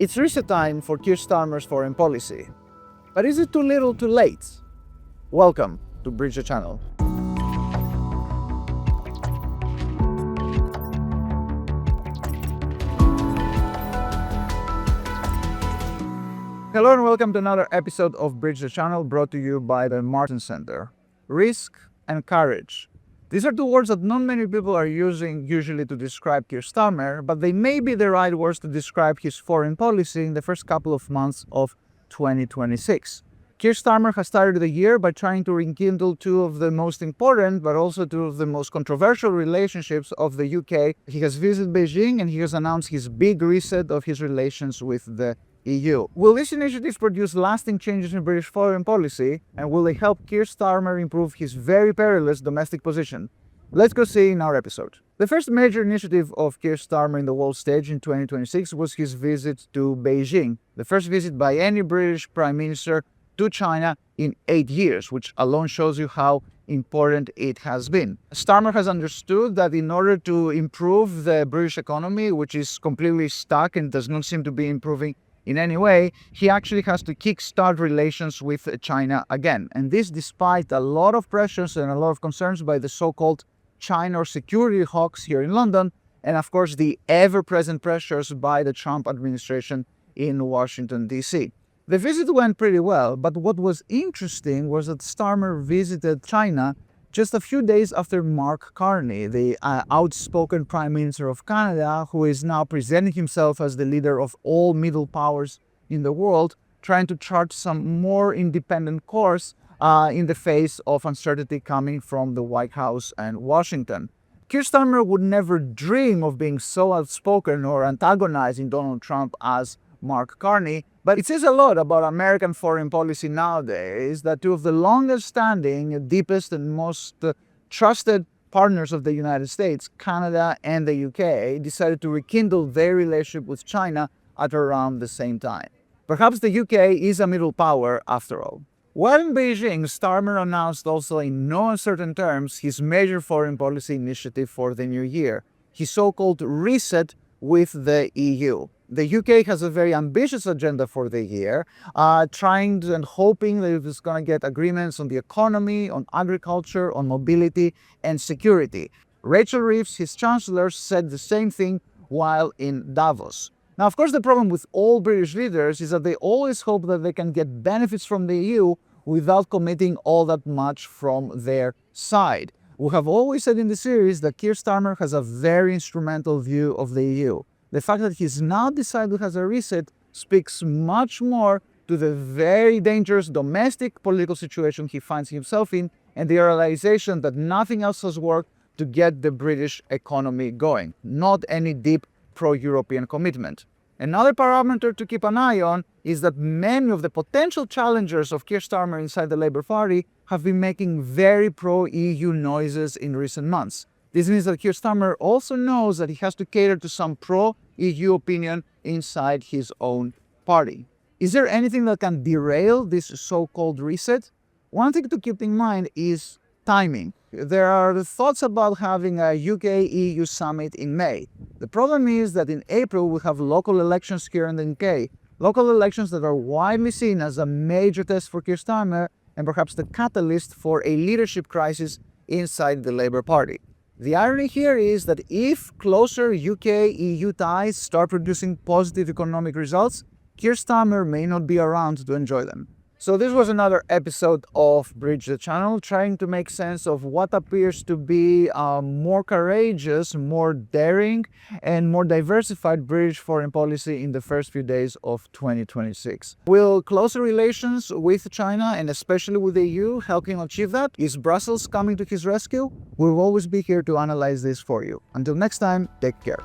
It's reset time for Keir Starmer's foreign policy. But is it too little too late? Welcome to Bridge the Channel. Hello and welcome to another episode of Bridge the Channel, brought to you by the Martin Center. Risk and courage. These are two words that not many people are using usually to describe Keir Starmer, but they may be the right words to describe his foreign policy in the first couple of months of 2026. Keir Starmer has started the year by trying to rekindle two of the most important, but also two of the most controversial relationships of the UK. He has visited Beijing and he has announced his big reset of his relations with the EU. Will these initiatives produce lasting changes in British foreign policy, and will they help Keir Starmer improve his very perilous domestic position? Let's go see in our episode. The first major initiative of Keir Starmer in the world stage in 2026 was his visit to Beijing, the first visit by any British Prime Minister to China in 8 years, which alone shows you how important it has been. Starmer has understood that in order to improve the British economy, which is completely stuck and does not seem to be improving in any way, he actually has to kickstart relations with China again. And this despite a lot of pressures and a lot of concerns by the so-called China security hawks here in London, and of course the ever-present pressures by the Trump administration in Washington, D.C. The visit went pretty well, but what was interesting was that Starmer visited China just a few days after Mark Carney, the outspoken Prime Minister of Canada, who is now presenting himself as the leader of all middle powers in the world, trying to chart some more independent course in the face of uncertainty coming from the White House and Washington. Keir Starmer would never dream of being so outspoken or antagonizing Donald Trump as Mark Carney, but it says a lot about American foreign policy nowadays that two of the longest standing, deepest and most trusted partners of the United States, Canada and the UK, decided to rekindle their relationship with China at around the same time. Perhaps the UK is a middle power after all. While in Beijing, Starmer announced also in no uncertain terms his major foreign policy initiative for the new year, his so-called reset with the EU. The UK has a very ambitious agenda for the year, trying and hoping that it's going to get agreements on the economy, on agriculture, on mobility and security. Rachel Reeves, his chancellor, said the same thing while in Davos. Now, of course, the problem with all British leaders is that they always hope that they can get benefits from the EU without committing all that much from their side. We have always said in the series that Keir Starmer has a very instrumental view of the EU. The fact that he's now decided to have a reset speaks much more to the very dangerous domestic political situation he finds himself in and the realization that nothing else has worked to get the British economy going, not any deep pro-European commitment. Another parameter to keep an eye on is that many of the potential challengers of Keir Starmer inside the Labour Party have been making very pro-EU noises in recent months. This means that Keir Starmer also knows that he has to cater to some pro-EU opinion inside his own party. Is there anything that can derail this so-called reset? One thing to keep in mind is timing. There are thoughts about having a UK-EU summit in May. The problem is that in April we have local elections here in the UK, local elections that are widely seen as a major test for Keir Starmer and perhaps the catalyst for a leadership crisis inside the Labour Party. The irony here is that if closer UK-EU ties start producing positive economic results, Keir Starmer may not be around to enjoy them. So this was another episode of Bridge the Channel, trying to make sense of what appears to be a more courageous, more daring, and more diversified British foreign policy in the first few days of 2026. Will closer relations with China, and especially with the EU, help him achieve that? Is Brussels coming to his rescue? We'll always be here to analyze this for you. Until next time, take care.